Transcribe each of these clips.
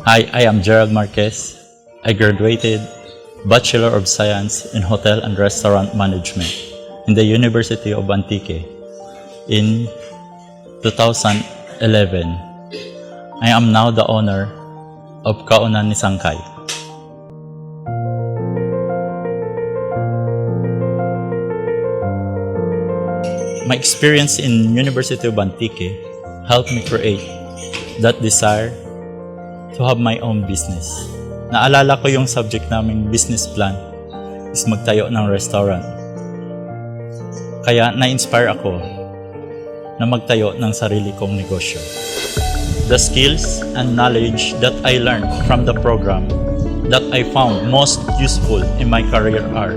Hi, I am Gerald Marquez. I graduated Bachelor of Science in Hotel and Restaurant Management in the University of Antique in 2011. I am now the owner of Kaunan ni Sangkay. My experience in University of Antique helped me create that desire to have my own business. Naalala ko yung subject naming business plan is magtayo ng restaurant. Kaya na-inspire ako na magtayo ng sarili kong negosyo. The skills and knowledge that I learned from the program that I found most useful in my career are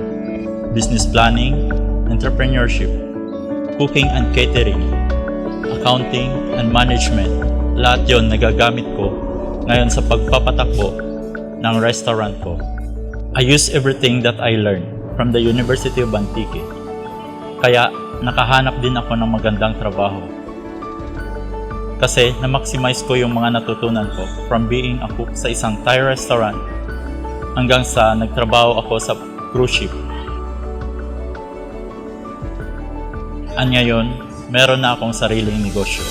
business planning, entrepreneurship, cooking and catering, accounting and management. Lahat yon nagagamit ko ngayon sa pagpapatakbo ng restaurant ko. I use everything that I learned from the University of Antique. Kaya nakahanap din ako ng magandang trabaho. Kasi na-maximize ko yung mga natutunan ko from being a cook sa isang Thai restaurant hanggang sa nagtrabaho ako sa cruise ship. At ngayon, meron na akong sariling negosyo.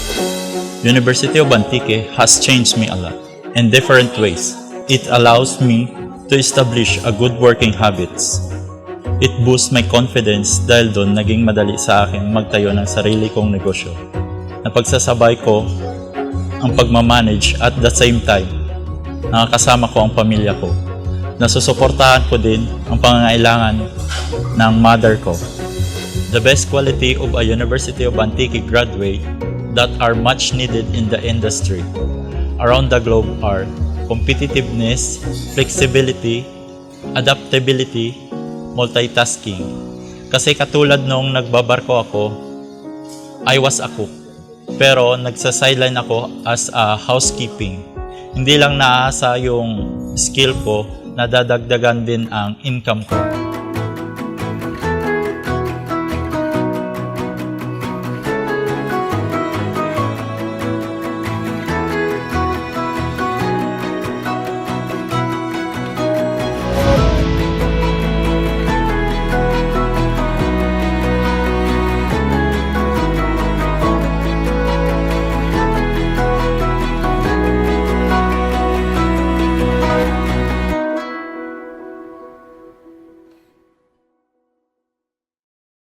University of Antique has changed me a lot in different ways. It allows me to establish a good working habits. It boosts my confidence dahil doon naging madali sa akin magtayo ng sarili kong negosyo. Napagsasabay ko ang pagmamanage at the same time, nakakasama ko ang pamilya ko. Nasusuportahan ko din ang pangangailangan ng mother ko. The best quality of a University of Antique graduate that are much needed in the industry around the globe are competitiveness, flexibility, adaptability, multitasking. Kasi katulad nung nagbabarko ako, I was a cook. Pero nagsa-sideline ako as a housekeeping. Hindi lang naasa yung skill ko, nadadagdagan din ang income ko.